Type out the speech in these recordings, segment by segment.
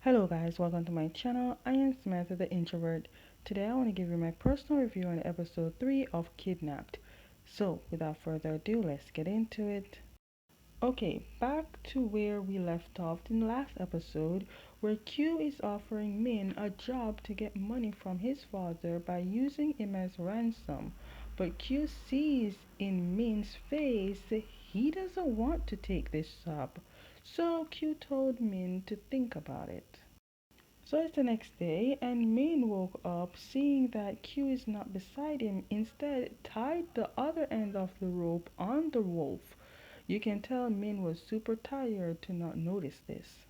Hello guys, welcome to my channel. I am Samantha the Introvert. Today I want to give you my personal review on episode 3 of Kidnapped. So, without further ado, let's get into it. Okay, back to where we left off in the last episode, where Q is offering Min a job to get money from his father by using him as ransom. But Q sees in Min's face he doesn't want to take this job. So Q told Min to think about it. So it's the next day, and Min woke up seeing that Q is not beside him. Instead, tied the other end of the rope on the wolf. You can tell Min was super tired to not notice this.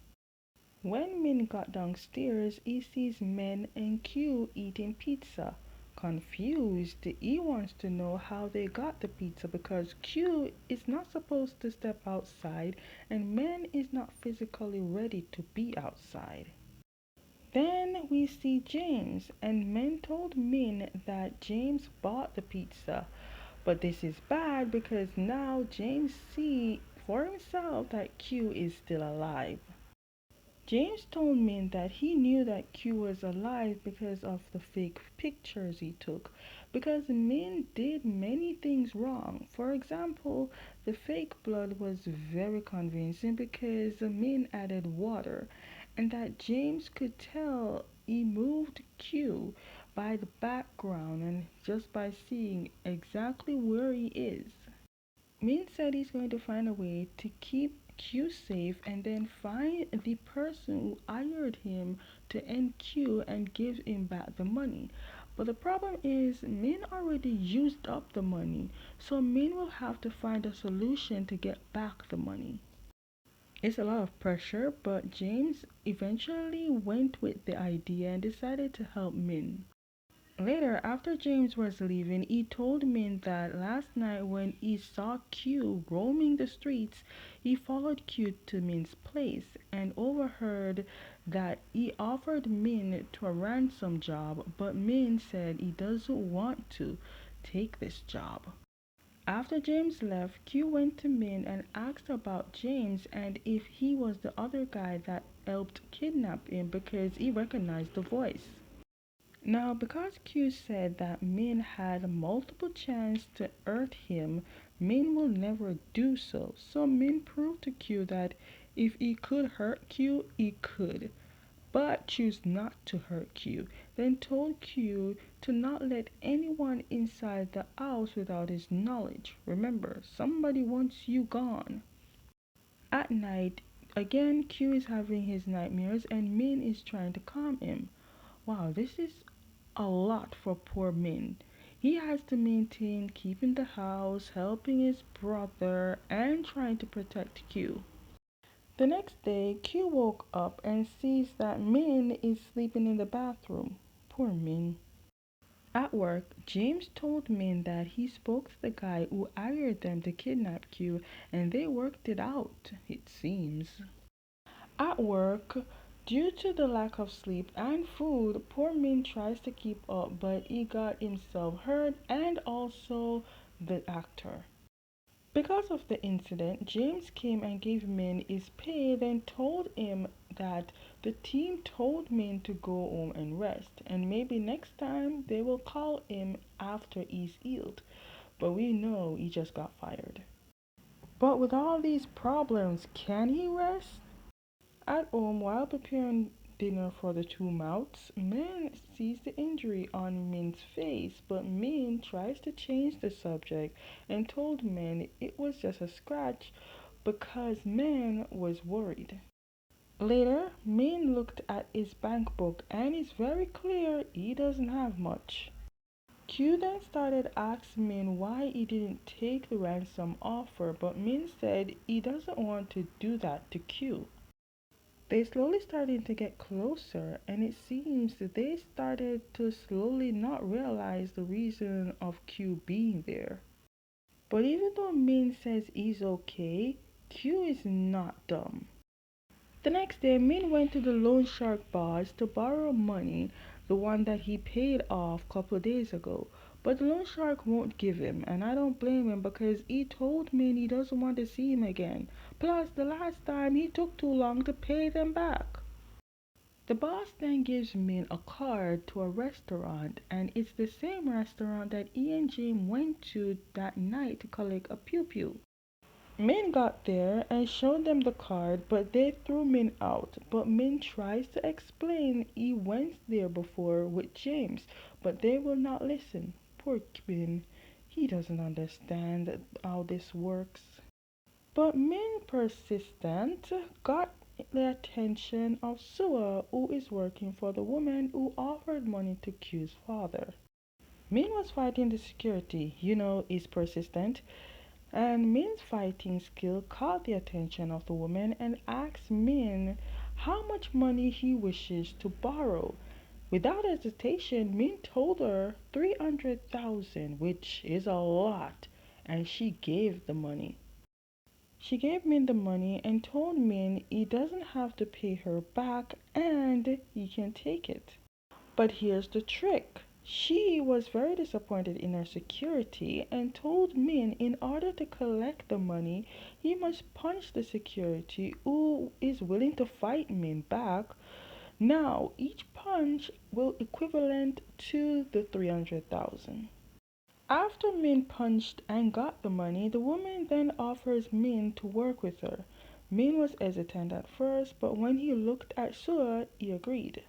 When Min got downstairs, he sees Men and Q eating pizza. Confused, he wants to know how they got the pizza because Q is not supposed to step outside and Men is not physically ready to be outside. Then we see James, and Men told Min that James bought the pizza. But this is bad because now James see for himself that Q is still alive. James told Min that he knew that Q was alive because of the fake pictures he took. Because Min did many things wrong. For example, the fake blood was very convincing because Min added water, and that James could tell he moved Q by the background and just by seeing exactly where he is. Min said he's going to find a way to keep Q safe and then find the person who hired him to end Q and give him back the money. But the problem is Min already used up the money, so Min will have to find a solution to get back the money. It's a lot of pressure, but James eventually went with the idea and decided to help Min. Later, after James was leaving, he told Min that last night when he saw Q roaming the streets, he followed Q to Min's place and overheard that he offered Min to a ransom job, but Min said he doesn't want to take this job. After James left, Q went to Min and asked about James and if he was the other guy that helped kidnap him because he recognized the voice. Now, because Q said that Min had multiple chances to hurt him, Min will never do so. So Min proved to Q that if he could hurt Q, he could, but choose not to hurt Q. Then told Q to not let anyone inside the house without his knowledge. Remember, somebody wants you gone. At night, again Q is having his nightmares and Min is trying to calm him. Wow, this is a lot for poor Min. He has to maintain keeping the house, helping his brother, and trying to protect Q. The next day, Q woke up and sees that Min is sleeping in the bathroom. Poor Min. At work, James told Min that he spoke to the guy who hired them to kidnap Q and they worked it out, it seems. At work, due to the lack of sleep and food, poor Min tries to keep up, but he got himself hurt and also the actor. Because of the incident, James came and gave Min his pay, then told him that the team told Min to go home and rest, and maybe next time they will call him after he's healed. But we know he just got fired. But with all these problems, can he rest? At home, while preparing dinner for the two mouths, Min sees the injury on Min's face, but Min tries to change the subject and told Min it was just a scratch because Min was worried. Later, Min looked at his bank book and it's very clear he doesn't have much. Q then started asking Min why he didn't take the ransom offer, but Min said he doesn't want to do that to Q. They slowly started to get closer, and it seems that they started to slowly not realize the reason of Q being there. But even though Min says he's okay, Q is not dumb. The next day, Min went to the loan shark boss to borrow money, the one that he paid off a couple of days ago. But the loan shark won't give him, and I don't blame him because he told Min he doesn't want to see him again. Plus, the last time he took too long to pay them back. The boss then gives Min a card to a restaurant, and it's the same restaurant that Ian James went to that night to collect a pew pew. Min got there and showed them the card, but they threw Min out. But Min tries to explain he went there before with James, but they will not listen. Poor Min, he doesn't understand how this works. But Min persistent got the attention of Sua, who is working for the woman who offered money to Q's father. Min was fighting the security, is persistent, and Min's fighting skill caught the attention of the woman and asked Min how much money he wishes to borrow. Without hesitation, Min told her 300,000, which is a lot, and she gave the money. She gave Min the money and told Min he doesn't have to pay her back and he can take it. But here's the trick. She was very disappointed in her security and told Min in order to collect the money, he must punch the security who is willing to fight Min back. Now, each punch will equivalent to the 300,000. After Min punched and got the money, the woman then offers Min to work with her. Min was hesitant at first, but when he looked at Sua, he agreed.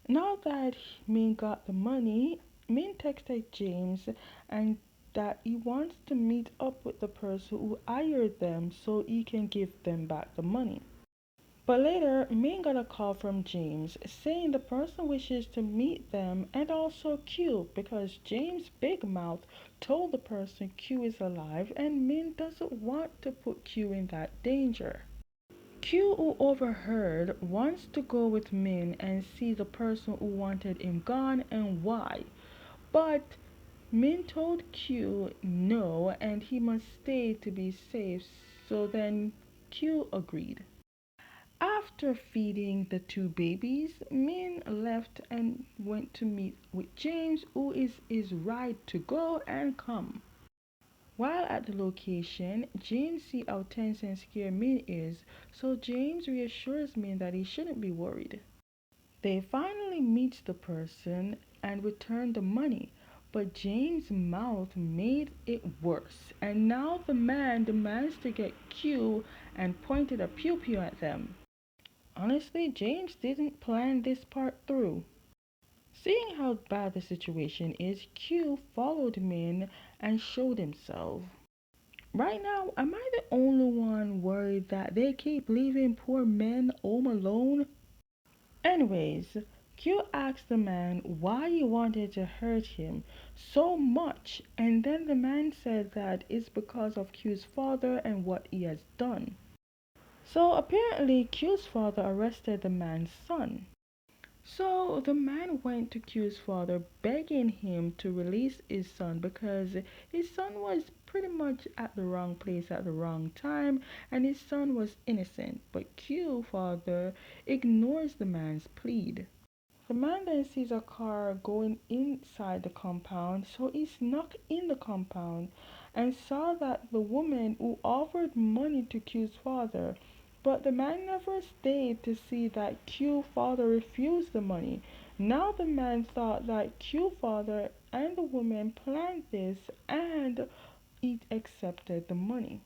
Now that Min got the money, Min texted James and that he wants to meet up with the person who hired them so he can give them back the money. But later, Min got a call from James saying the person wishes to meet them and also Q because James Big Mouth told the person Q is alive and Min doesn't want to put Q in that danger. Q, who overheard, wants to go with Min and see the person who wanted him gone and why. But Min told Q no and he must stay to be safe, so then Q agreed. After feeding the two babies, Min left and went to meet with James, who is his ride to go and come. While at the location, James sees how tense and scared Min is, so James reassures Min that he shouldn't be worried. They finally meet the person and return the money, but James' mouth made it worse, and now the man demands to get Q and pointed a pew pew at them. Honestly, James didn't plan this part through. Seeing how bad the situation is, Q followed Min and showed himself. Right now, am I the only one worried that they keep leaving poor men home alone? Anyways, Q asked the man why he wanted to hurt him so much, and then the man said that it's because of Q's father and what he has done. So apparently, Q's father arrested the man's son. So the man went to Q's father begging him to release his son because his son was pretty much at the wrong place at the wrong time and his son was innocent. But Q father ignores the man's plea. The man then sees a car going inside the compound, so he snuck in the compound and saw that the woman who offered money to Q's father, but the man never stayed to see that Q father refused the money. Now the man thought that Q father and the woman planned this and he accepted the money.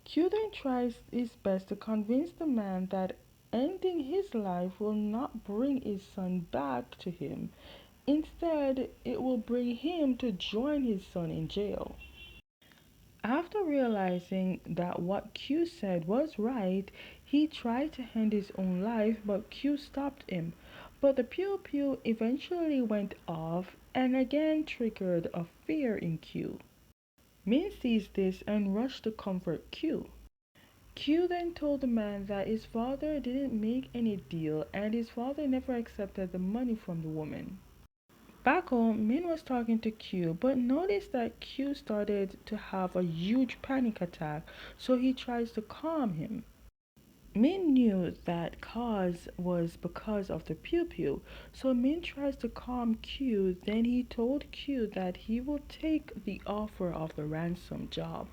Q then tries his best to convince the man that ending his life will not bring his son back to him. Instead, it will bring him to join his son in jail. After realizing that what Q said was right, he tried to end his own life, but Q stopped him. But the pew pew eventually went off and again triggered a fear in Q. Min sees this and rushed to comfort Q. Q then told the man that his father didn't make any deal and his father never accepted the money from the woman. Back home, Min was talking to Q but noticed that Q started to have a huge panic attack, so he tries to calm him. Min knew that cause was because of the pew pew, so Min tries to calm Q, then he told Q that he will take the offer of the ransom job.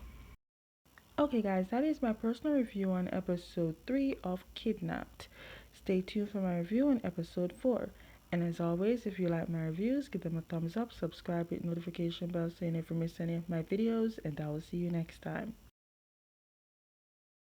Okay guys, that is my personal review on episode 3 of Kidnapped. Stay stay tuned for my review on episode 4. And as always, if you like my reviews, give them a thumbs up, subscribe with notification bell so you never miss any of my videos, and I will see you next time.